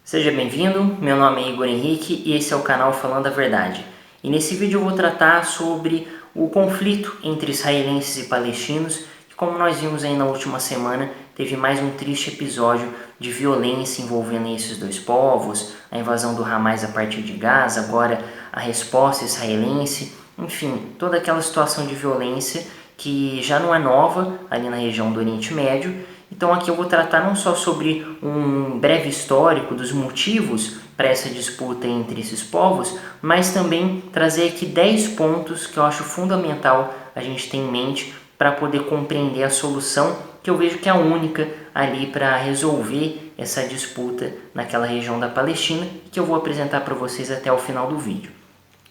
Seja bem-vindo, meu nome é Igor Henrique e esse é o canal Falando a Verdade. E nesse vídeo eu vou tratar sobre o conflito entre israelenses e palestinos, que, como nós vimos aí na última semana, teve mais um triste episódio de violência envolvendo esses dois povos, a invasão do Hamas a partir de Gaza, agora a resposta israelense, enfim, toda aquela situação de violência que já não é nova ali na região do Oriente Médio. Então aqui eu vou tratar não só sobre um breve histórico dos motivos para essa disputa entre esses povos, mas também trazer aqui 10 pontos que eu acho fundamental a gente ter em mente para poder compreender a solução que eu vejo que é a única ali para resolver essa disputa naquela região da Palestina, que eu vou apresentar para vocês até o final do vídeo.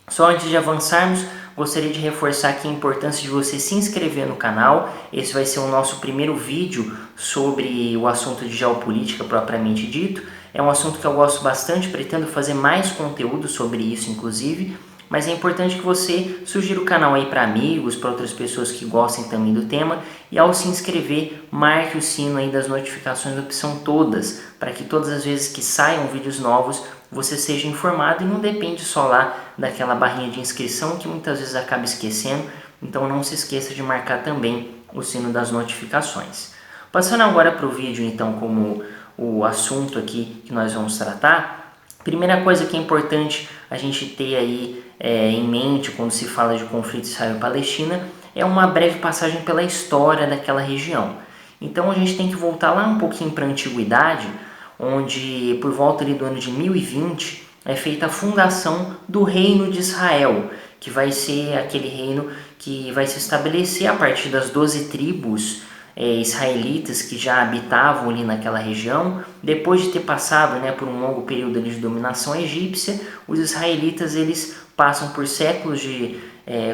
Só antes de avançarmos, gostaria de reforçar aqui a importância de você se inscrever no canal. Esse vai ser o nosso primeiro vídeo sobre o assunto de geopolítica propriamente dito. É um assunto que eu gosto bastante, pretendo fazer mais conteúdo sobre isso inclusive, mas é importante que você sugira o canal aí para amigos, para outras pessoas que gostem também do tema, e ao se inscrever, marque o sino aí das notificações, opção todas, para que todas as vezes que saiam vídeos novos, você seja informado e não depende só lá daquela barrinha de inscrição que muitas vezes acaba esquecendo, então não se esqueça de marcar também o sino das notificações. Passando agora para o vídeo então, como o assunto aqui que nós vamos tratar, primeira coisa que é importante a gente ter aí em mente quando se fala de conflito Israel-Palestina é uma breve passagem pela história daquela região. Então a gente tem que voltar lá um pouquinho para a antiguidade, onde por volta ali do ano de 1020 é feita a fundação do Reino de Israel, que vai ser aquele reino que vai se estabelecer a partir das 12 tribos israelitas que já habitavam ali naquela região. Depois de ter passado por um longo período ali de dominação egípcia, os israelitas eles passam por séculos de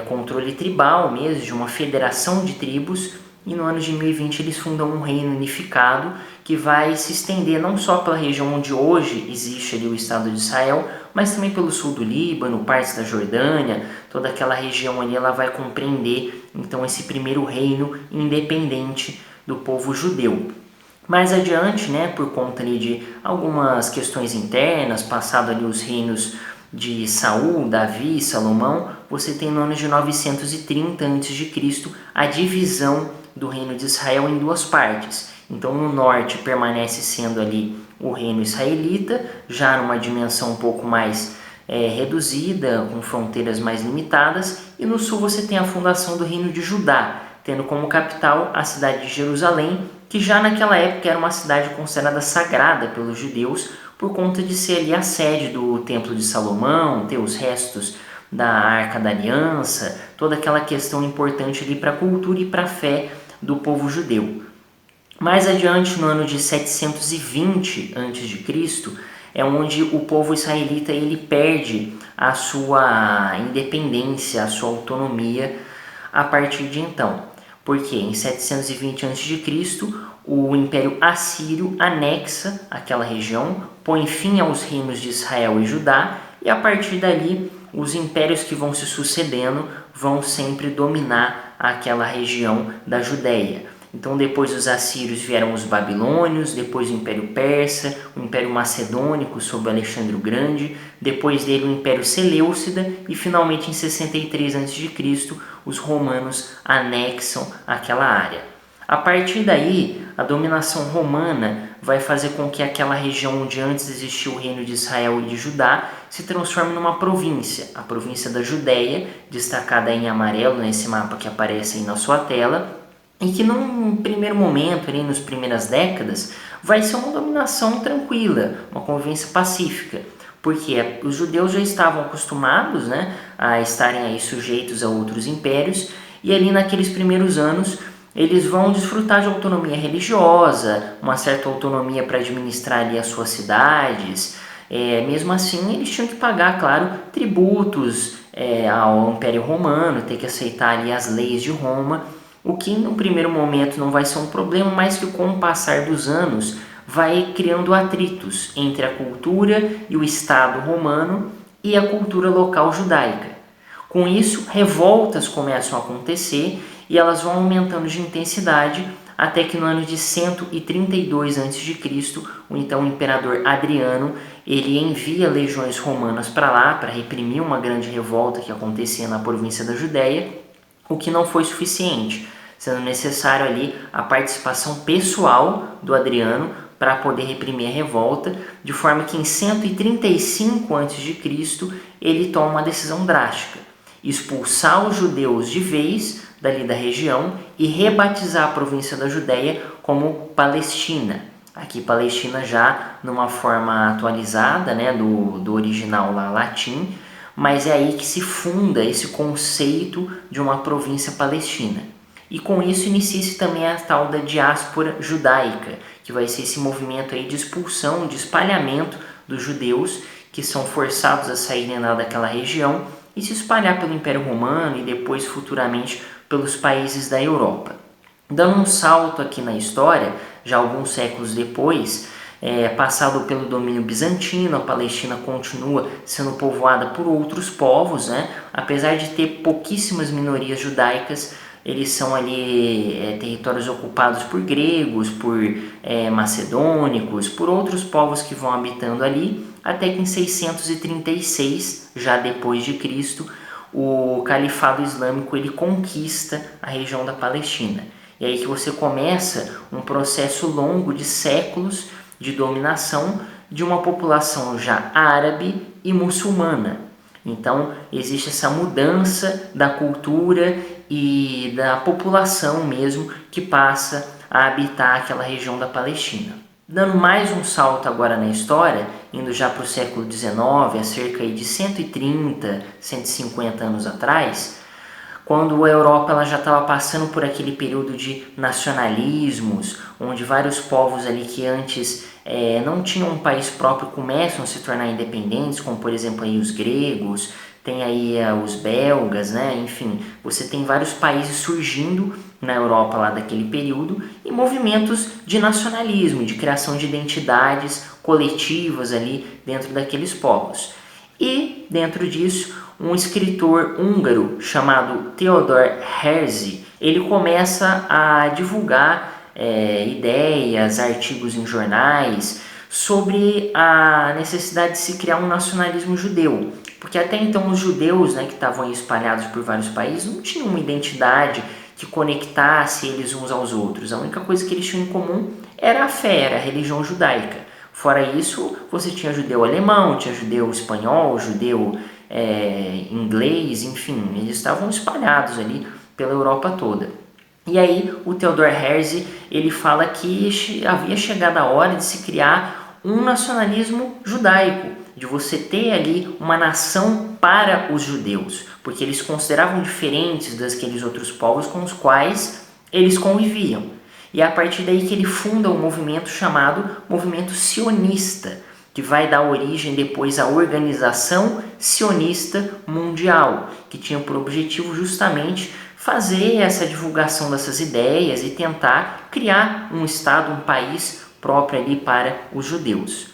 controle tribal mesmo, de uma federação de tribos, e no ano de 1020 eles fundam um reino unificado que vai se estender não só pela região onde hoje existe ali o Estado de Israel, mas também pelo sul do Líbano, partes da Jordânia, toda aquela região ali ela vai compreender então esse primeiro reino independente do povo judeu. Mais adiante, por conta ali de algumas questões internas, passado ali os reinos de Saul, Davi e Salomão, você tem no ano de 930 a.C. a divisão do reino de Israel em duas partes. Então no norte permanece sendo ali o reino israelita, já numa dimensão um pouco mais reduzida, com fronteiras mais limitadas, e no sul você tem a fundação do reino de Judá, tendo como capital a cidade de Jerusalém, que já naquela época era uma cidade considerada sagrada pelos judeus, por conta de ser ali a sede do Templo de Salomão, ter os restos da Arca da Aliança, toda aquela questão importante ali para a cultura e para a fé do povo judeu. Mais adiante, no ano de 720 a.C., é onde o povo israelita ele perde a sua independência, a sua autonomia a partir de então. Porque em 720 a.C., o Império Assírio anexa aquela região, põe fim aos reinos de Israel e Judá, e a partir dali os impérios que vão se sucedendo vão sempre dominar aquela região da Judéia. Então depois dos assírios vieram os babilônios, depois o Império Persa, o Império Macedônico sob Alexandre o Grande, depois dele o Império Seleucida e finalmente em 63 a.C. os romanos anexam aquela área. A partir daí, a dominação romana vai fazer com que aquela região onde antes existia o reino de Israel e de Judá se transforme numa província, a província da Judéia, destacada em amarelo nesse mapa que aparece aí na sua tela, e que num primeiro momento, ali nas primeiras décadas, vai ser uma dominação tranquila, uma convivência pacífica, porque os judeus já estavam acostumados a estarem aí sujeitos a outros impérios, e ali naqueles primeiros anos eles vão desfrutar de autonomia religiosa, uma certa autonomia para administrar ali as suas cidades. Mesmo assim, eles tinham que pagar, claro, tributos ao Império Romano, ter que aceitar ali as leis de Roma, o que no primeiro momento não vai ser um problema, mas que com o passar dos anos vai criando atritos entre a cultura e o Estado romano e a cultura local judaica. Com isso, revoltas começam a acontecer e elas vão aumentando de intensidade até que no ano de 132 a.C., o então imperador Adriano, ele envia legiões romanas para lá para reprimir uma grande revolta que acontecia na província da Judéia, o que não foi suficiente, sendo necessário ali a participação pessoal do Adriano para poder reprimir a revolta, de forma que em 135 a.C. ele toma uma decisão drástica: expulsar os judeus de vez dali da região e rebatizar a província da Judéia como Palestina. Aqui Palestina já numa forma atualizada, né, do original lá latim, mas é aí que se funda esse conceito de uma província palestina. E com isso inicia-se também a tal da diáspora judaica, que vai ser esse movimento aí de expulsão, de espalhamento dos judeus que são forçados a saírem lá daquela região e se espalhar pelo Império Romano e depois futuramente pelos países da Europa. Dando um salto aqui na história, já alguns séculos depois, passado pelo domínio bizantino, a Palestina continua sendo povoada por outros povos, né? Apesar de ter pouquíssimas minorias judaicas, eles são ali territórios ocupados por gregos, por macedônicos, por outros povos que vão habitando ali, até que em 636, já depois de Cristo, o Califado Islâmico ele conquista a região da Palestina. E aí que você começa um processo longo de séculos de dominação de uma população já árabe e muçulmana. Então existe essa mudança da cultura e da população mesmo que passa a habitar aquela região da Palestina. Dando mais um salto agora na história, indo já para o século XIX, há cerca de 130, 150 anos atrás, quando a Europa ela já estava passando por aquele período de nacionalismos, onde vários povos ali que antes não tinham um país próprio começam a se tornar independentes, como por exemplo aí os gregos, tem aí os belgas, né? Enfim, você tem vários países surgindo na Europa lá daquele período e movimentos de nacionalismo, de criação de identidades coletivas ali dentro daqueles povos. E dentro disso, um escritor húngaro chamado Theodor Herzl, ele começa a divulgar ideias, artigos em jornais sobre a necessidade de se criar um nacionalismo judeu, porque até então os judeus, né, que estavam espalhados por vários países não tinham uma identidade que conectasse eles uns aos outros. A única coisa que eles tinham em comum era a fé, era a religião judaica. Fora isso, você tinha judeu alemão, tinha judeu espanhol, judeu inglês, enfim, eles estavam espalhados ali pela Europa toda. E aí o Theodor Herzl, ele fala que havia chegado a hora de se criar um nacionalismo judaico, de você ter ali uma nação para os judeus, porque eles consideravam diferentes daqueles outros povos com os quais eles conviviam. E é a partir daí que ele funda um movimento chamado Movimento Sionista, que vai dar origem depois à Organização Sionista Mundial, que tinha por objetivo justamente fazer essa divulgação dessas ideias e tentar criar um Estado, um país próprio ali para os judeus.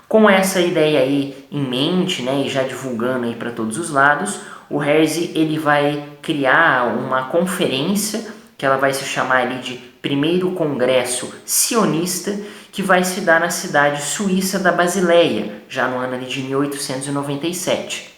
Com essa ideia aí em mente, né, e já divulgando aí para todos os lados, o Herzl ele vai criar uma conferência que ela vai se chamar ali de Primeiro Congresso Sionista, que vai se dar na cidade suíça da Basileia, já no ano ali de 1897.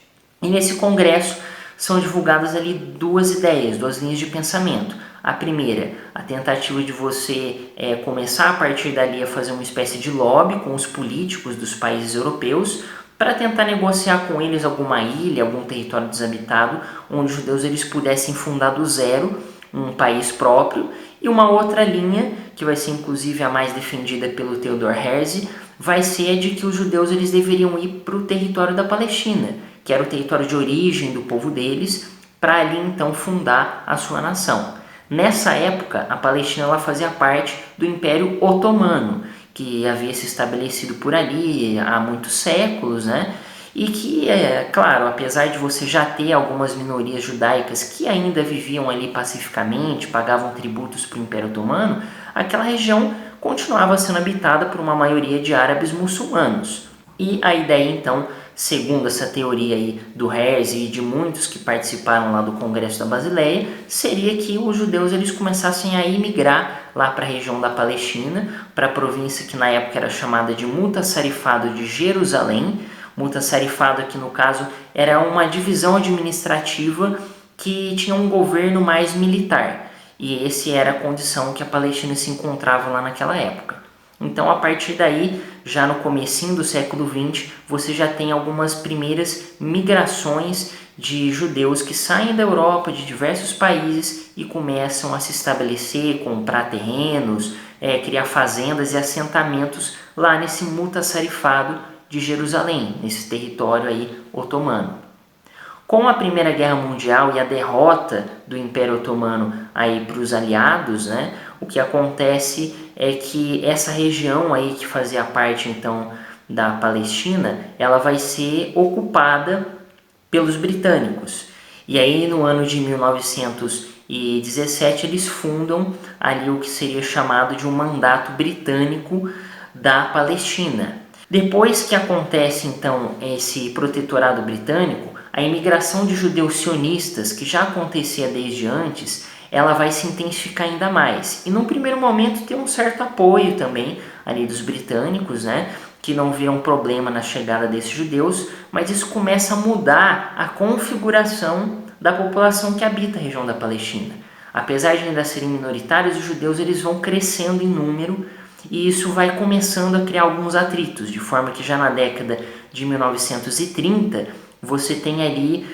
E nesse congresso são divulgadas ali duas ideias, duas linhas de pensamento. A primeira, a tentativa de você começar a partir dali a fazer uma espécie de lobby com os políticos dos países europeus para tentar negociar com eles alguma ilha, algum território desabitado, onde os judeus eles pudessem fundar do zero um país próprio. E uma outra linha, que vai ser inclusive a mais defendida pelo Theodor Herzl, vai ser a de que os judeus eles deveriam ir para o território da Palestina, que era o território de origem do povo deles, para ali então fundar a sua nação. Nessa época, a Palestina ela fazia parte do Império Otomano, que havia se estabelecido por ali há muitos séculos, né? E que, claro, apesar de você já ter algumas minorias judaicas que ainda viviam ali pacificamente, pagavam tributos para o Império Otomano, aquela região continuava sendo habitada por uma maioria de árabes muçulmanos. E a ideia, então, segundo essa teoria aí do Herzl e de muitos que participaram lá do Congresso da Basileia, seria que os judeus eles começassem a imigrar lá para a região da Palestina, para a província que na época era chamada de Mutasarifado de Jerusalém. Mutasarifado aqui no caso era uma divisão administrativa que tinha um governo mais militar, e essa era a condição que a Palestina se encontrava lá naquela época. Então, a partir daí, já no comecinho do século XX, você já tem algumas primeiras migrações de judeus que saem da Europa, de diversos países, e começam a se estabelecer, comprar terrenos, criar fazendas e assentamentos lá nesse Mutasarifado de Jerusalém, nesse território aí otomano. Com a Primeira Guerra Mundial e a derrota do Império Otomano aí para os aliados, né, o que acontece é que essa região aí que fazia parte então da Palestina, ela vai ser ocupada pelos britânicos. E aí no ano de 1917 eles fundam ali o que seria chamado de um mandato britânico da Palestina. Depois que acontece então esse protetorado britânico, a imigração de judeus sionistas, que já acontecia desde antes, ela vai se intensificar ainda mais. E num primeiro momento tem um certo apoio também ali dos britânicos, né, que não viram problema na chegada desses judeus, mas isso começa a mudar a configuração da população que habita a região da Palestina. Apesar de ainda serem minoritários, os judeus eles vão crescendo em número, e isso vai começando a criar alguns atritos, de forma que já na década de 1930 você tem ali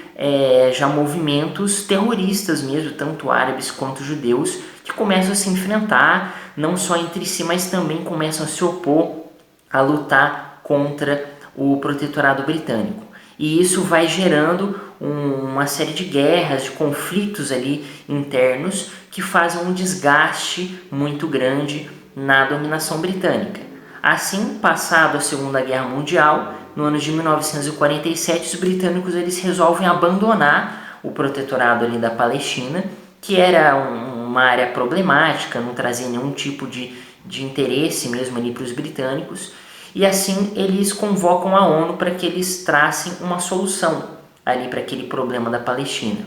já movimentos terroristas mesmo, tanto árabes quanto judeus, que começam a se enfrentar, não só entre si, mas também começam a se opor, a lutar contra o protetorado britânico. E isso vai gerando uma série de guerras, de conflitos ali internos, que fazem um desgaste muito grande na dominação britânica. Assim, passado a Segunda Guerra Mundial, no ano de 1947, os britânicos eles resolvem abandonar o protetorado ali da Palestina, que era uma área problemática, não trazia nenhum tipo de interesse mesmo ali para os britânicos, e assim eles convocam a ONU para que eles tracem uma solução ali para aquele problema da Palestina.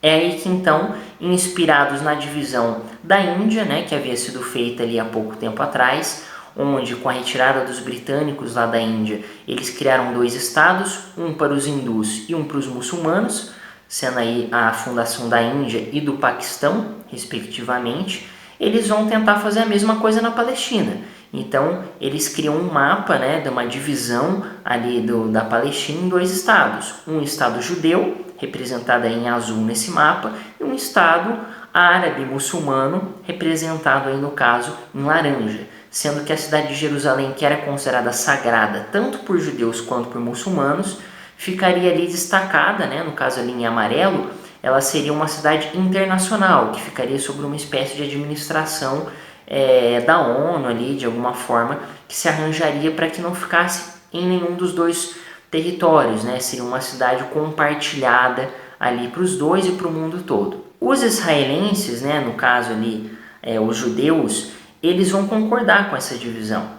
É aí que então, inspirados na divisão da Índia, né, que havia sido feita ali há pouco tempo atrás, onde com a retirada dos britânicos lá da Índia, eles criaram 2 estados, um para os hindus e um para os muçulmanos, sendo aí a fundação da Índia e do Paquistão, respectivamente. Eles vão tentar fazer a mesma coisa na Palestina. Então, eles criam um mapa, né, de uma divisão ali da Palestina em 2 estados. Um estado judeu, representado aí em azul nesse mapa, e um estado árabe muçulmano, representado aí no caso em laranja. Sendo que a cidade de Jerusalém, que era considerada sagrada tanto por judeus quanto por muçulmanos, ficaria ali destacada, né, no caso ali em amarelo, ela seria uma cidade internacional, que ficaria sob uma espécie de administração da ONU ali, de alguma forma, que se arranjaria para que não ficasse em nenhum dos 2 territórios, né? Seria uma cidade compartilhada ali para os 2 e para o mundo todo. Os israelenses, né, no caso ali, os judeus, eles vão concordar com essa divisão.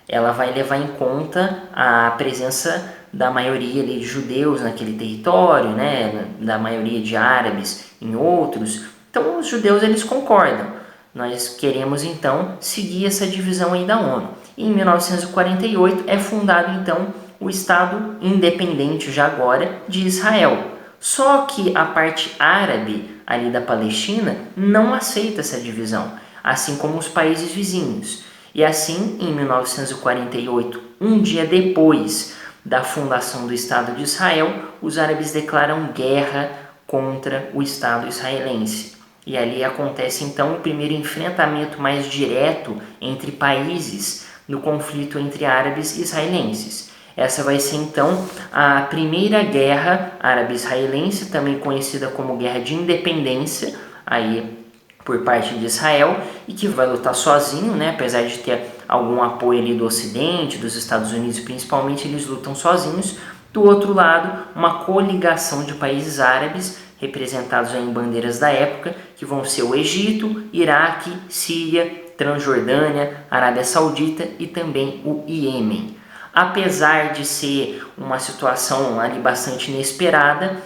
Ela vai levar em conta a presença da maioria ali de judeus naquele território, né, da maioria de árabes em outros. Então os judeus eles concordam. Nós queremos então seguir essa divisão aí da ONU. E em 1948 é fundado então o Estado independente já agora de Israel. Só que a parte árabe ali da Palestina não aceita essa divisão, assim como os países vizinhos. E assim, em 1948, um dia depois da fundação do Estado de Israel, os árabes declaram guerra contra o Estado israelense. E ali acontece então o primeiro enfrentamento mais direto entre países no conflito entre árabes e israelenses. Essa vai ser então a primeira guerra árabe-israelense, também conhecida como Guerra de Independência, aí por parte de Israel, e que vai lutar sozinho, né? Apesar de ter algum apoio ali do Ocidente, dos Estados Unidos principalmente, eles lutam sozinhos. Do outro lado, uma coligação de países árabes, representados em bandeiras da época, que vão ser o Egito, Iraque, Síria, Transjordânia, Arábia Saudita e também o Iêmen. Apesar de ser uma situação ali bastante inesperada,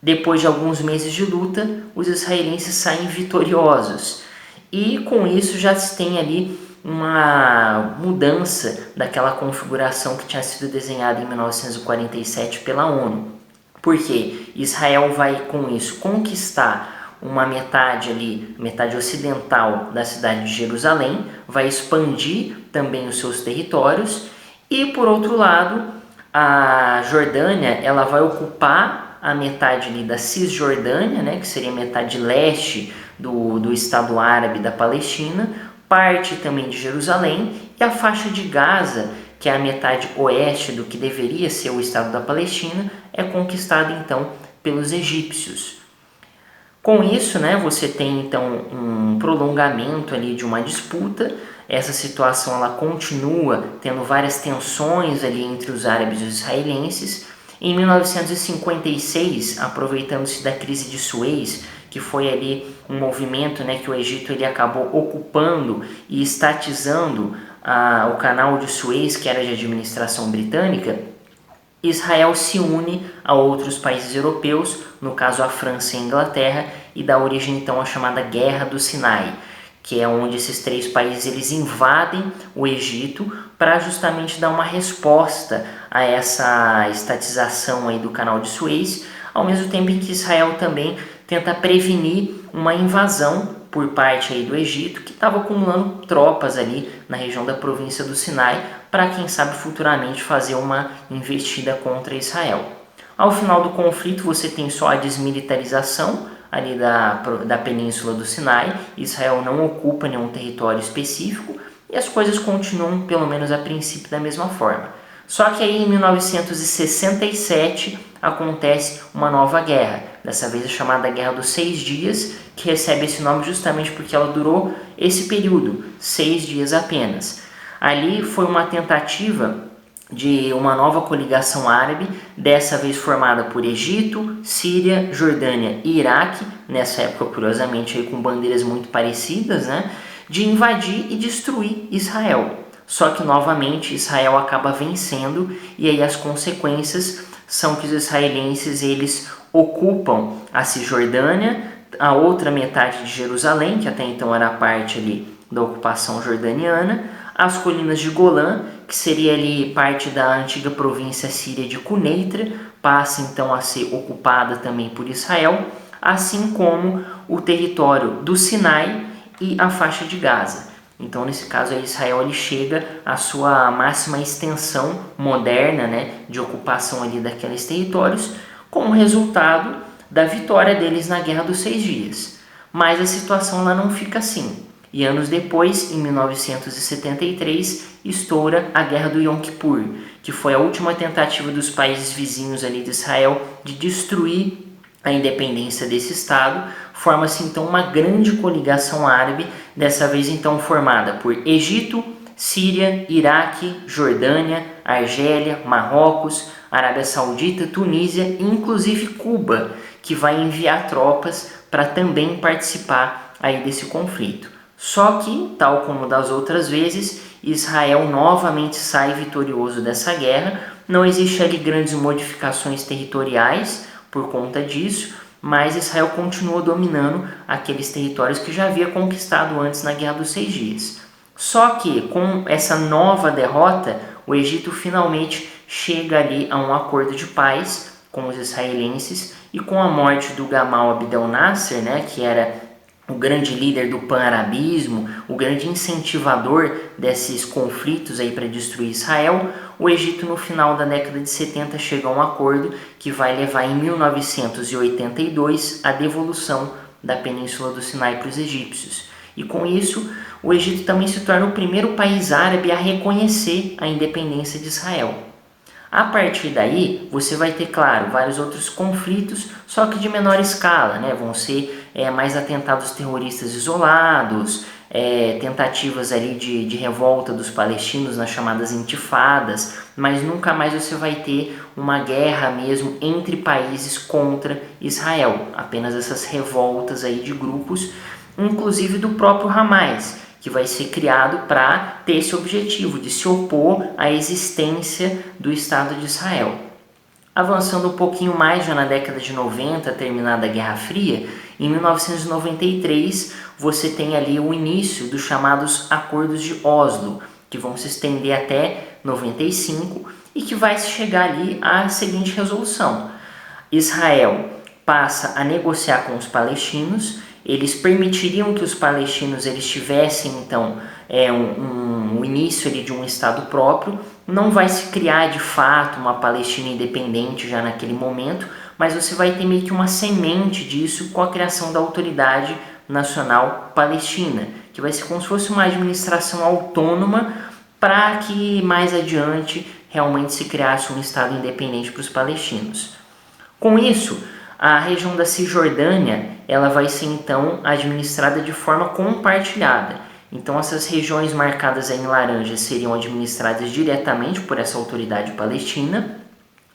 depois de alguns meses de luta, os israelenses saem vitoriosos. e com isso já se tem ali uma mudança daquela configuração que tinha sido desenhada em 1947 pela ONU. Porque Israel vai com isso conquistar uma metade ali, metade ocidental da cidade de Jerusalém, vai expandir também os seus territórios e, por outro lado, a Jordânia ela vai ocupar a metade ali da Cisjordânia, né, que seria a metade leste do Estado Árabe da Palestina, parte também de Jerusalém e a faixa de Gaza, que é a metade oeste do que deveria ser o Estado da Palestina, é conquistada então pelos egípcios. Com isso, né, você tem então um prolongamento ali de uma disputa. Essa situação ela continua tendo várias tensões ali entre os árabes e os israelenses. Em 1956, aproveitando-se da crise de Suez, que foi ali um movimento, né, que o Egito ele acabou ocupando e estatizando o canal de Suez, que era de administração britânica, Israel se une a outros países europeus, no caso a França e a Inglaterra, e dá origem então à chamada Guerra do Sinai, que é onde esses três países eles invadem o Egito para justamente dar uma resposta a essa estatização aí do canal de Suez, ao mesmo tempo em que Israel também tenta prevenir uma invasão por parte aí do Egito, que estava acumulando tropas ali na região da província do Sinai, para quem sabe futuramente fazer uma investida contra Israel. Ao final do conflito você tem só a desmilitarização ali da península do Sinai. Israel não ocupa nenhum território específico e as coisas continuam, pelo menos a princípio, da mesma forma. Só que aí em 1967 acontece uma nova guerra, dessa vez a chamada Guerra dos 6 Dias, que recebe esse nome justamente porque ela durou esse período, 6 dias apenas. Ali foi uma tentativa de uma nova coligação árabe, dessa vez formada por Egito, Síria, Jordânia e Iraque, nessa época curiosamente aí com bandeiras muito parecidas, né, de invadir e destruir Israel. Só que novamente Israel acaba vencendo e aí as consequências são que os israelenses eles ocupam a Cisjordânia, a outra metade de Jerusalém, que até então era parte ali da ocupação jordaniana, as colinas de Golã, que seria ali parte da antiga província síria de Quneitra, passa então a ser ocupada também por Israel, assim como o território do Sinai e a faixa de Gaza. Então, nesse caso, Israel ele chega à sua máxima extensão moderna, né, de ocupação ali daqueles territórios, como resultado da vitória deles na Guerra dos 6 Dias. Mas a situação ela não fica assim. E anos depois, em 1973, estoura a Guerra do Yom Kippur, que foi a última tentativa dos países vizinhos ali de Israel de destruir a independência desse Estado. Forma-se então uma grande coligação árabe, dessa vez então formada por Egito, Síria, Iraque, Jordânia, Argélia, Marrocos, Arábia Saudita, Tunísia e inclusive Cuba, que vai enviar tropas para também participar aí desse conflito. Só que, tal como das outras vezes, Israel novamente sai vitorioso dessa guerra. Não existe ali grandes modificações territoriais por conta disso, mas Israel continua dominando aqueles territórios que já havia conquistado antes na Guerra dos 6 Dias. Só que, com essa nova derrota, o Egito finalmente chega ali a um acordo de paz com os israelenses, e com a morte do Gamal Abdel Nasser, né, que era o grande líder do pan-arabismo, o grande incentivador desses conflitos aí para destruir Israel, o Egito no final da década de 70 chega a um acordo que vai levar em 1982 a devolução da Península do Sinai para os egípcios. E com isso, o Egito também se torna o primeiro país árabe a reconhecer a independência de Israel. A partir daí, você vai ter, claro, vários outros conflitos, só que de menor escala, né? Vão ser mais atentados terroristas isolados, tentativas ali de revolta dos palestinos nas chamadas intifadas, mas nunca mais você vai ter uma guerra mesmo entre países contra Israel. Apenas essas revoltas aí de grupos, inclusive do próprio Hamas, que vai ser criado para ter esse objetivo de se opor à existência do Estado de Israel. Avançando um pouquinho mais, já na década de 90, terminada a Guerra Fria, Em 1993, você tem ali o início dos chamados Acordos de Oslo, que vão se estender até 95 e que vai chegar ali à seguinte resolução: Israel passa a negociar com os palestinos, eles permitiriam que os palestinos eles tivessem então um início ali de um estado próprio, não vai se criar de fato uma Palestina independente já naquele momento, mas você vai ter meio que uma semente disso com a criação da Autoridade Nacional Palestina, que vai ser como se fosse uma administração autônoma para que mais adiante realmente se criasse um estado independente para os palestinos. Com isso, a região da Cisjordânia ela vai ser então administrada de forma compartilhada. Então essas regiões marcadas aí em laranja seriam administradas diretamente por essa autoridade palestina.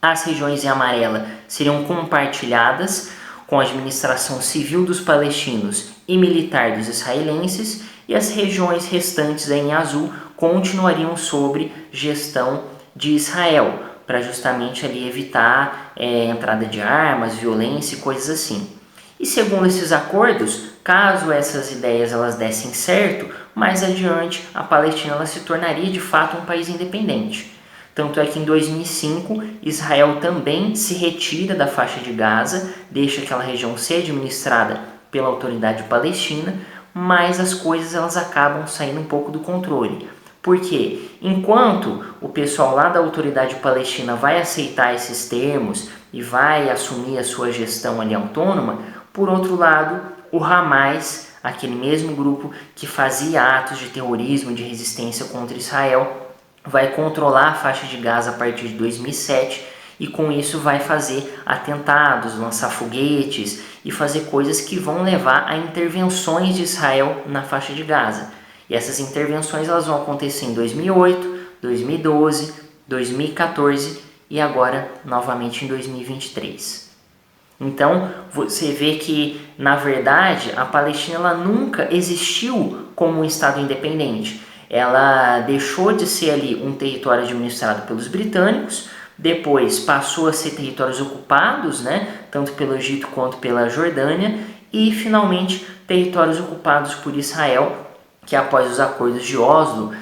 As regiões em amarela seriam compartilhadas com a administração civil dos palestinos e militar dos israelenses, e as regiões restantes aí em azul continuariam sob gestão de Israel, para justamente ali evitar entrada de armas, violência e coisas assim. E segundo esses acordos, caso essas ideias elas dessem certo, mais adiante a Palestina ela se tornaria de fato um país independente. Tanto é que em 2005 Israel também se retira da faixa de Gaza, deixa aquela região ser administrada pela autoridade palestina, mas as coisas elas acabam saindo um pouco do controle. Porque enquanto o pessoal lá da autoridade palestina vai aceitar esses termos e vai assumir a sua gestão ali autônoma, por outro lado, o Hamas, aquele mesmo grupo que fazia atos de terrorismo, de resistência contra Israel, vai controlar a faixa de Gaza a partir de 2007 e com isso vai fazer atentados, lançar foguetes e fazer coisas que vão levar a intervenções de Israel na faixa de Gaza. E essas intervenções elas vão acontecer em 2008, 2012, 2014 e agora novamente em 2023. Então você vê que na verdade a Palestina ela nunca existiu como um estado independente. Ela deixou de ser ali um território administrado pelos britânicos, depois passou a ser territórios ocupados, né, tanto pelo Egito quanto pela Jordânia, e finalmente territórios ocupados por Israel, que após os acordos de Oslo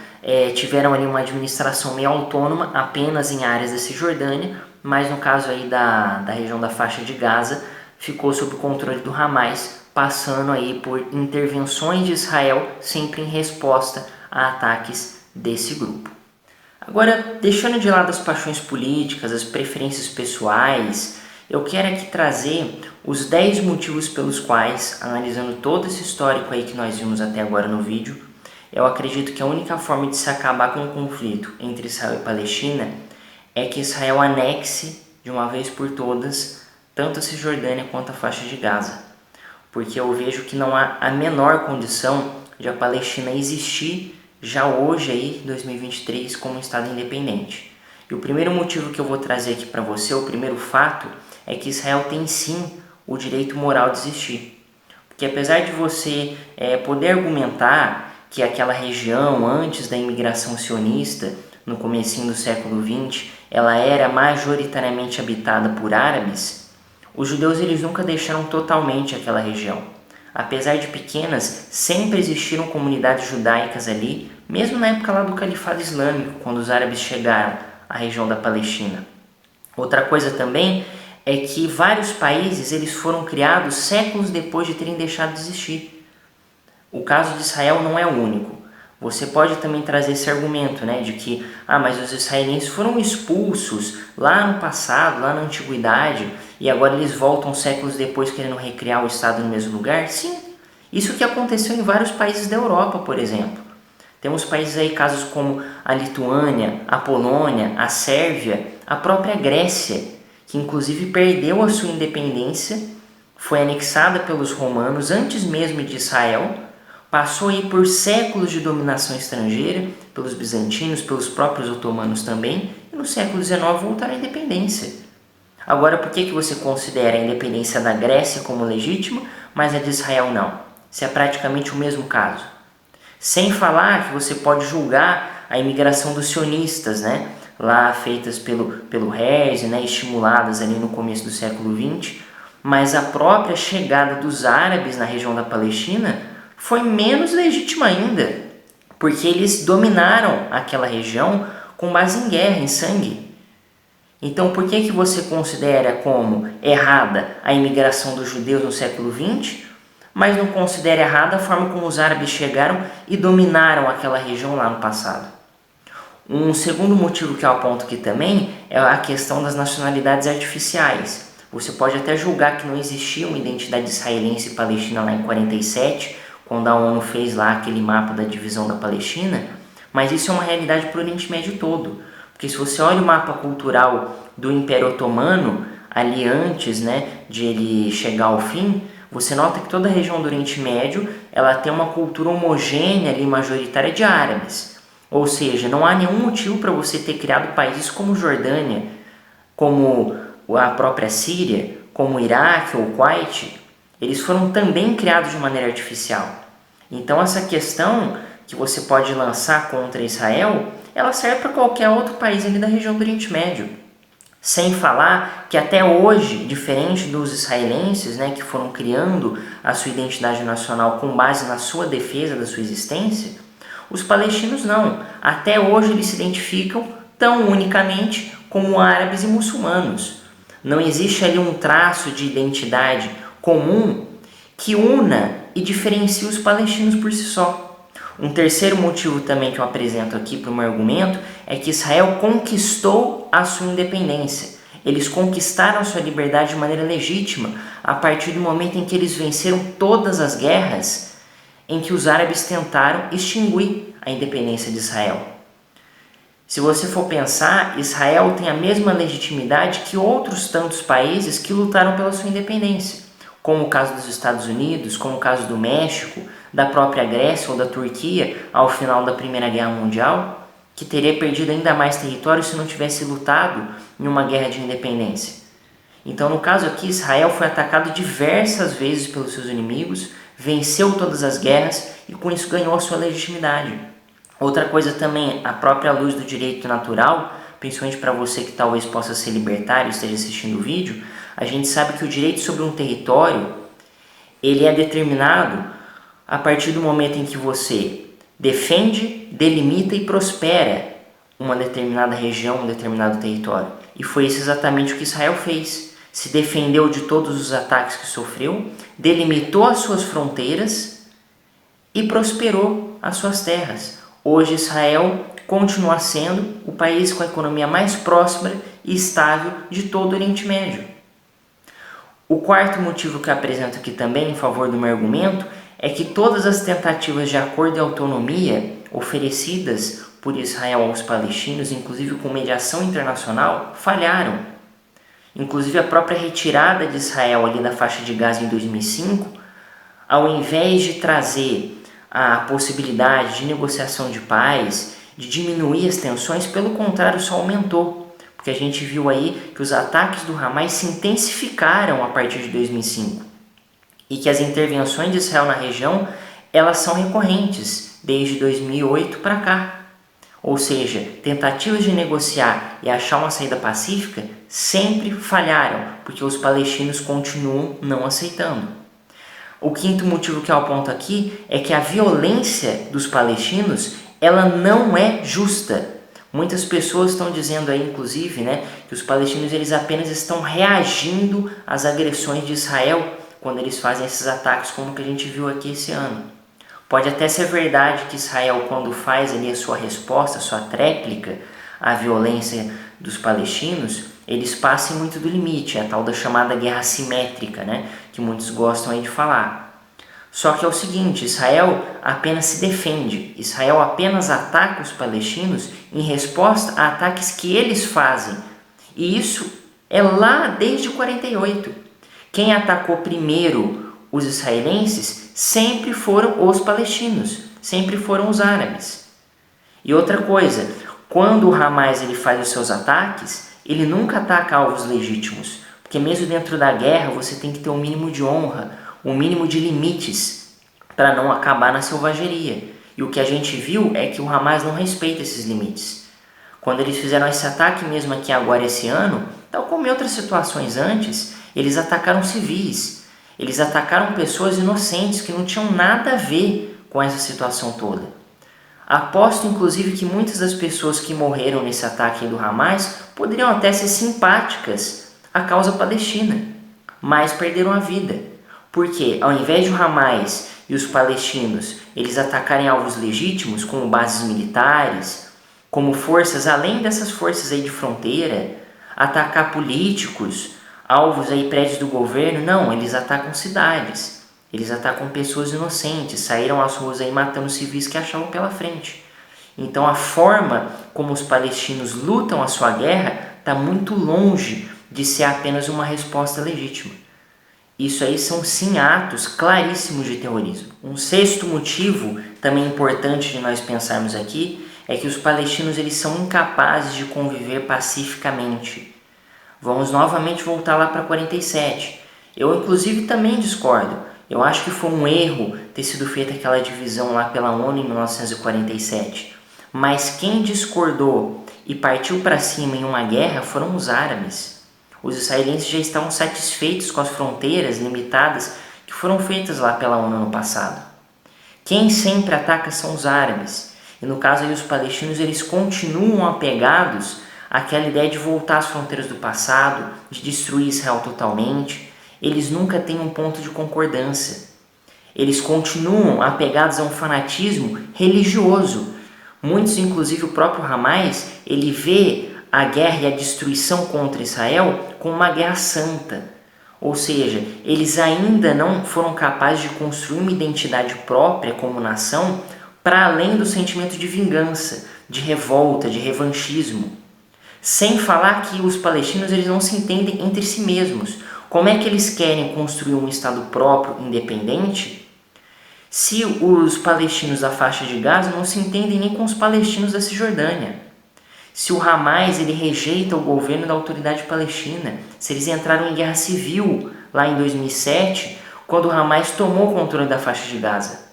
tiveram ali uma administração meio autônoma apenas em áreas da Cisjordânia, mas no caso aí da região da faixa de Gaza ficou sob o controle do Hamas, passando aí por intervenções de Israel sempre em resposta a ataques desse grupo. Agora, deixando de lado as paixões políticas, as preferências pessoais, eu quero aqui trazer os 10 motivos pelos quais, analisando todo esse histórico aí que nós vimos até agora no vídeo, eu acredito que a única forma de se acabar com o conflito entre Israel e Palestina é que Israel anexe de uma vez por todas tanto a Cisjordânia quanto a faixa de Gaza, porque eu vejo que não há a menor condição de a Palestina existir já hoje, aí, 2023, como um Estado independente. E o primeiro motivo que eu vou trazer aqui para você, o primeiro fato, é que Israel tem sim o direito moral de existir. Porque apesar de você poder argumentar que aquela região, antes da imigração sionista, no comecinho do século XX, ela era majoritariamente habitada por árabes, os judeus eles nunca deixaram totalmente aquela região. Apesar de pequenas, sempre existiram comunidades judaicas ali, mesmo na época lá do Califado Islâmico, quando os árabes chegaram à região da Palestina. Outra coisa também é que vários países eles foram criados séculos depois de terem deixado de existir. O caso de Israel não é o único. Você pode também trazer esse argumento, né, de que mas os israelenses foram expulsos lá no passado, lá na antiguidade, e agora eles voltam séculos depois querendo recriar o Estado no mesmo lugar? Sim, isso que aconteceu em vários países da Europa, por exemplo. Temos países aí, casos como a Lituânia, a Polônia, a Sérvia, a própria Grécia, que inclusive perdeu a sua independência, foi anexada pelos romanos antes mesmo de Israel, passou aí por séculos de dominação estrangeira, pelos bizantinos, pelos próprios otomanos também, e no século XIX voltaram à independência. Agora, por que você considera a independência da Grécia como legítima, mas a de Israel não? Se é praticamente o mesmo caso. Sem falar que você pode julgar a imigração dos sionistas, né? Lá feitas pelo Herzl, né? Estimuladas ali no começo do século XX, mas a própria chegada dos árabes na região da Palestina foi menos legítima ainda, porque eles dominaram aquela região com base em guerra, em sangue. Então, por que você considera como errada a imigração dos judeus no século XX, mas não considera errada a forma como os árabes chegaram e dominaram aquela região lá no passado? Um segundo motivo que eu aponto aqui também é a questão das nacionalidades artificiais. Você pode até julgar que não existia uma identidade israelense e palestina lá em 47, quando a ONU fez lá aquele mapa da divisão da Palestina, mas isso é uma realidade para o Oriente Médio todo. Porque se você olha o mapa cultural do Império Otomano, ali antes, de ele chegar ao fim, você nota que toda a região do Oriente Médio ela tem uma cultura homogênea ali, majoritária de árabes. Ou seja, não há nenhum motivo para você ter criado países como Jordânia, como a própria Síria, como o Iraque ou o Kuwait. Eles foram também criados de maneira artificial. Então essa questão que você pode lançar contra Israel, ela serve para qualquer outro país ali da região do Oriente Médio. Sem falar que até hoje, diferente dos israelenses, que foram criando a sua identidade nacional com base na sua defesa da sua existência, os palestinos não. Até hoje eles se identificam tão unicamente como árabes e muçulmanos. Não existe ali um traço de identidade comum que una e diferencie os palestinos por si só. Um terceiro motivo também que eu apresento aqui para o meu argumento é que Israel conquistou a sua independência. Eles conquistaram a sua liberdade de maneira legítima a partir do momento em que eles venceram todas as guerras em que os árabes tentaram extinguir a independência de Israel. Se você for pensar, Israel tem a mesma legitimidade que outros tantos países que lutaram pela sua independência, como o caso dos Estados Unidos, como o caso do México, da própria Grécia ou da Turquia ao final da Primeira Guerra Mundial, que teria perdido ainda mais território se não tivesse lutado em uma guerra de independência. Então, no caso aqui, Israel foi atacado diversas vezes pelos seus inimigos, venceu todas as guerras e com isso ganhou a sua legitimidade. Outra coisa também, a própria luz do direito natural, principalmente para você que talvez possa ser libertário e esteja assistindo o vídeo, a gente sabe que o direito sobre um território, ele é determinado a partir do momento em que você defende, delimita e prospera uma determinada região, um determinado território. E foi isso exatamente o que Israel fez. Se defendeu de todos os ataques que sofreu, delimitou as suas fronteiras e prosperou as suas terras. Hoje Israel continua sendo o país com a economia mais próspera e estável de todo o Oriente Médio. O quarto motivo que eu apresento aqui também em favor do meu argumento é que todas as tentativas de acordo e autonomia oferecidas por Israel aos palestinos, inclusive com mediação internacional, falharam. Inclusive a própria retirada de Israel ali da faixa de Gaza em 2005, ao invés de trazer a possibilidade de negociação de paz, de diminuir as tensões, pelo contrário, só aumentou. Porque a gente viu aí que os ataques do Hamas se intensificaram a partir de 2005 e que as intervenções de Israel na região, elas são recorrentes desde 2008 para cá. Ou seja, tentativas de negociar e achar uma saída pacífica sempre falharam, porque os palestinos continuam não aceitando. O quinto motivo que eu aponto aqui é que a violência dos palestinos, ela não é justa. Muitas pessoas estão dizendo aí, inclusive, que os palestinos eles apenas estão reagindo às agressões de Israel quando eles fazem esses ataques, como que a gente viu aqui esse ano. Pode até ser verdade que Israel, quando faz ali a sua resposta, a sua tréplica à violência dos palestinos, eles passem muito do limite, a tal da chamada guerra assimétrica, que muitos gostam aí de falar. Só que é o seguinte, Israel apenas se defende, Israel apenas ataca os palestinos em resposta a ataques que eles fazem. E isso é lá desde 48. Quem atacou primeiro os israelenses sempre foram os palestinos, sempre foram os árabes. E outra coisa, quando o Hamas ele faz os seus ataques, ele nunca ataca alvos legítimos, porque mesmo dentro da guerra você tem que ter um mínimo de honra, um mínimo de limites para não acabar na selvageria. E o que a gente viu é que o Hamas não respeita esses limites. Quando eles fizeram esse ataque mesmo aqui agora esse ano, tal como em outras situações antes, Eles atacaram civis, eles atacaram pessoas inocentes que não tinham nada a ver com essa situação toda. Aposto inclusive que muitas das pessoas que morreram nesse ataque do Hamas poderiam até ser simpáticas à causa palestina, mas perderam a vida. Porque ao invés de o Hamas e os palestinos eles atacarem alvos legítimos, como bases militares, como forças além dessas forças aí de fronteira, atacar políticos, alvos aí prédios do governo, não, eles atacam cidades, eles atacam pessoas inocentes, saíram às ruas aí matando civis que achavam pela frente. Então a forma como os palestinos lutam a sua guerra está muito longe de ser apenas uma resposta legítima. Isso aí são sim atos claríssimos de terrorismo. Um sexto motivo também importante de nós pensarmos aqui é que os palestinos eles são incapazes de conviver pacificamente. Vamos novamente voltar lá para 47. Eu inclusive também discordo. Eu acho que foi um erro ter sido feita aquela divisão lá pela ONU em 1947. Mas quem discordou e partiu para cima em uma guerra foram os árabes. Os israelenses já estavam satisfeitos com as fronteiras limitadas que foram feitas lá pela ONU no passado. Quem sempre ataca são os árabes. E no caso aí os palestinos eles continuam apegados àquela ideia de voltar às fronteiras do passado, de destruir Israel totalmente. Eles nunca têm um ponto de concordância. Eles continuam apegados a um fanatismo religioso. Muitos, inclusive o próprio Hamas, ele vê a guerra e a destruição contra Israel como uma guerra santa. Ou seja, eles ainda não foram capazes de construir uma identidade própria como nação para além do sentimento de vingança, de revolta, de revanchismo. Sem falar que os palestinos eles não se entendem entre si mesmos. Como é que eles querem construir um Estado próprio, independente, se os palestinos da faixa de Gaza não se entendem nem com os palestinos da Cisjordânia? Se o Hamas ele rejeita o governo da autoridade palestina, se eles entraram em guerra civil lá em 2007, quando o Hamas tomou o controle da faixa de Gaza.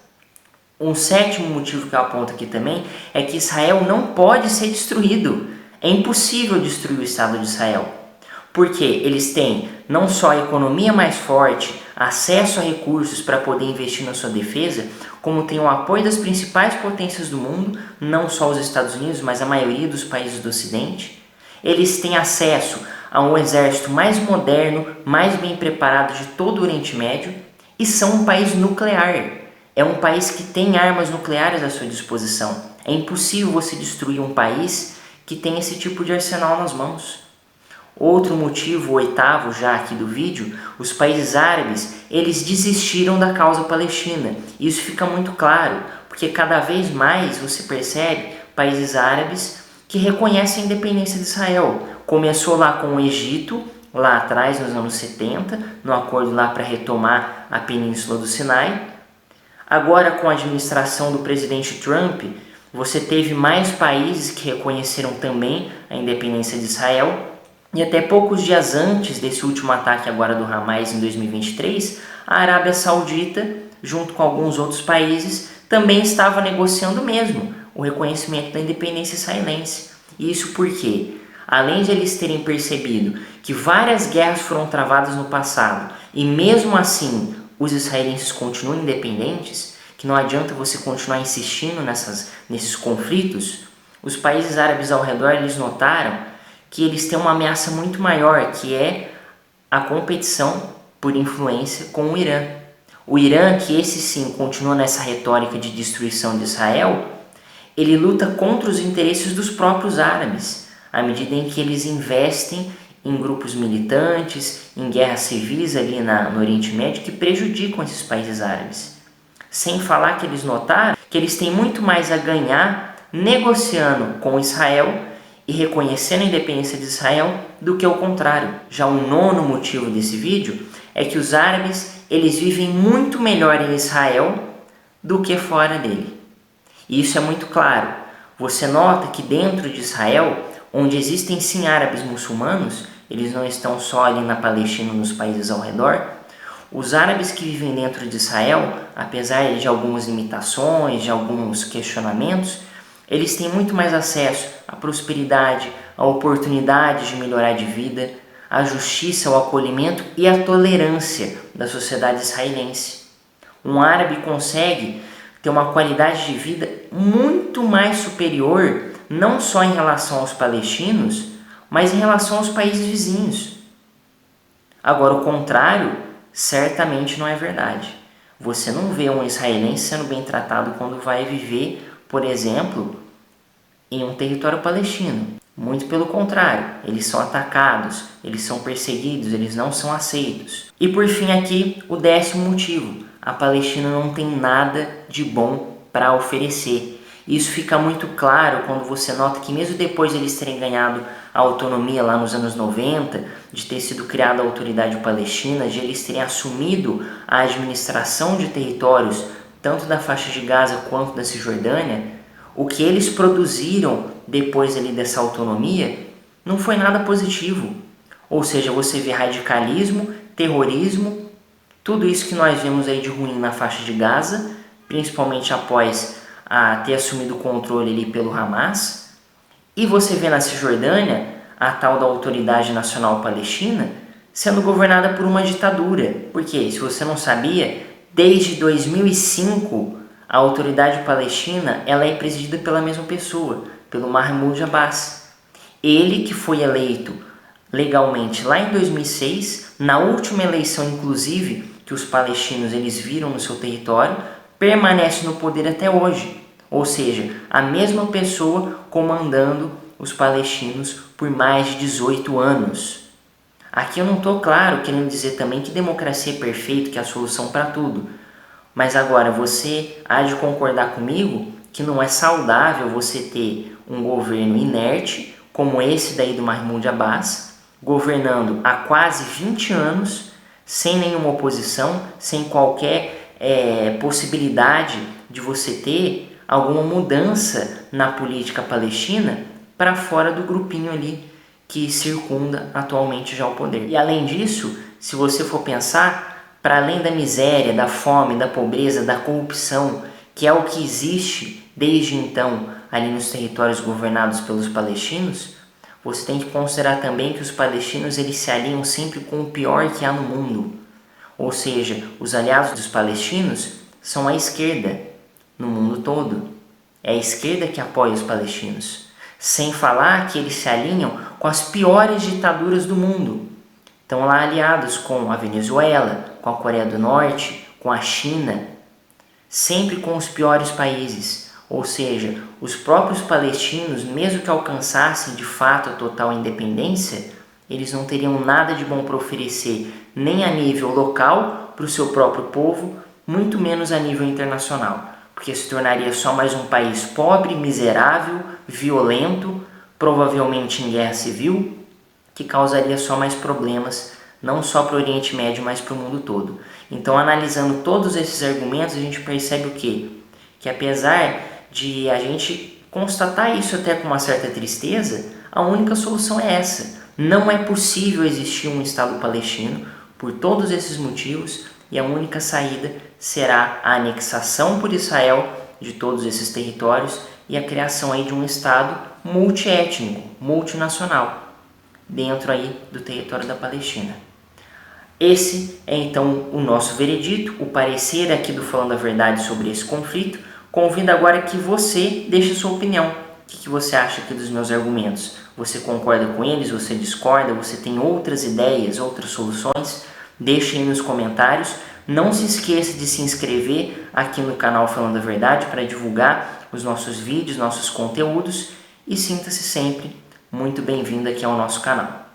Um sétimo motivo que eu aponto aqui também é que Israel não pode ser destruído. É impossível destruir o Estado de Israel. Porque eles têm não só a economia mais forte, acesso a recursos para poder investir na sua defesa, como tem o apoio das principais potências do mundo, não só os Estados Unidos, mas a maioria dos países do Ocidente. Eles têm acesso a um exército mais moderno, mais bem preparado de todo o Oriente Médio e são um país nuclear. É um país que tem armas nucleares à sua disposição. É impossível você destruir um país que tem esse tipo de arsenal nas mãos. Outro motivo, o oitavo já aqui do vídeo, os países árabes, eles desistiram da causa palestina. Isso fica muito claro, porque cada vez mais você percebe países árabes que reconhecem a independência de Israel. Começou lá com o Egito, lá atrás, nos anos 70, no acordo lá para retomar a Península do Sinai. Agora, com a administração do presidente Trump, você teve mais países que reconheceram também a independência de Israel. E até poucos dias antes desse último ataque agora do Hamas em 2023, a Arábia Saudita, junto com alguns outros países, também estava negociando mesmo o reconhecimento da independência israelense. E isso porque, além de eles terem percebido que várias guerras foram travadas no passado e mesmo assim os israelenses continuam independentes, que não adianta você continuar insistindo nesses conflitos, os países árabes ao redor eles notaram que eles têm uma ameaça muito maior, que é a competição por influência com o Irã. O Irã, que esse sim continua nessa retórica de destruição de Israel, ele luta contra os interesses dos próprios árabes, à medida em que eles investem em grupos militantes, em guerras civis ali no Oriente Médio que prejudicam esses países árabes. Sem falar que eles notaram que eles têm muito mais a ganhar negociando com Israel e reconhecendo a independência de Israel do que o contrário. Já o nono motivo desse vídeo é que os árabes eles vivem muito melhor em Israel do que fora dele. E isso é muito claro. Você nota que dentro de Israel, onde existem sim árabes muçulmanos, eles não estão só ali na Palestina, nos países ao redor. Os árabes que vivem dentro de Israel, apesar de algumas limitações, de alguns questionamentos, eles têm muito mais acesso à prosperidade, à oportunidade de melhorar de vida, a justiça, o acolhimento e a tolerância da sociedade israelense. Um árabe consegue ter uma qualidade de vida muito mais superior, não só em relação aos palestinos, mas em relação aos países vizinhos. Agora, o contrário certamente não é verdade. Você não vê um israelense sendo bem tratado quando vai viver, por exemplo, em um território palestino. Muito pelo contrário, eles são atacados, eles são perseguidos, eles não são aceitos. E por fim aqui, o 10º motivo: a Palestina não tem nada de bom para oferecer. Isso fica muito claro quando você nota que mesmo depois de eles terem ganhado a autonomia lá nos anos 90, de ter sido criada a Autoridade Palestina, de eles terem assumido a administração de territórios, tanto da faixa de Gaza quanto da Cisjordânia, o que eles produziram depois ali dessa autonomia não foi nada positivo. Ou seja, você vê radicalismo, terrorismo, tudo isso que nós vemos aí de ruim na faixa de Gaza, principalmente após ter assumido o controle ali pelo Hamas. E você vê na Cisjordânia a tal da Autoridade Nacional Palestina sendo governada por uma ditadura. Porque, se você não sabia, desde 2005 a Autoridade Palestina ela é presidida pela mesma pessoa, pelo Mahmoud Abbas. Ele que foi eleito legalmente lá em 2006, na última eleição inclusive que os palestinos eles viram no seu território, permanece no poder até hoje. Ou seja, a mesma pessoa comandando os palestinos por mais de 18 anos. Aqui eu não estou, claro, querendo dizer também que democracia é perfeita, que é a solução para tudo. Mas agora você há de concordar comigo que não é saudável você ter um governo inerte, como esse daí do Mahmoud Abbas, governando há quase 20 anos, sem nenhuma oposição, sem qualquer possibilidade de você ter alguma mudança na política palestina para fora do grupinho ali que circunda atualmente já o poder. E além disso, se você for pensar, para além da miséria, da fome, da pobreza, da corrupção, que é o que existe desde então ali nos territórios governados pelos palestinos, você tem que considerar também que os palestinos eles se alinham sempre com o pior que há no mundo. Ou seja, os aliados dos palestinos são a esquerda no mundo todo. É a esquerda que apoia os palestinos. Sem falar que eles se alinham com as piores ditaduras do mundo. Estão lá aliados com a Venezuela, com a Coreia do Norte, com a China. Sempre com os piores países. Ou seja, os próprios palestinos, mesmo que alcançassem de fato a total independência, eles não teriam nada de bom para oferecer, nem a nível local, para o seu próprio povo, muito menos a nível internacional, porque se tornaria só mais um país pobre, miserável, violento, provavelmente em guerra civil, que causaria só mais problemas, não só para o Oriente Médio, mas para o mundo todo. Então, analisando todos esses argumentos, a gente percebe o quê? Que apesar de a gente constatar isso até com uma certa tristeza, a única solução é essa. Não é possível existir um Estado palestino por todos esses motivos e a única saída será a anexação por Israel de todos esses territórios e a criação aí de um Estado multiétnico, multinacional, dentro aí do território da Palestina. Esse é então o nosso veredito, o parecer aqui do Falando a Verdade sobre esse conflito. Convido agora que você deixe sua opinião. O que você acha aqui dos meus argumentos? Você concorda com eles? Você discorda? Você tem outras ideias, outras soluções? Deixe aí nos comentários. Não se esqueça de se inscrever aqui no canal Falando a Verdade para divulgar os nossos vídeos, nossos conteúdos. E sinta-se sempre muito bem-vindo aqui ao nosso canal.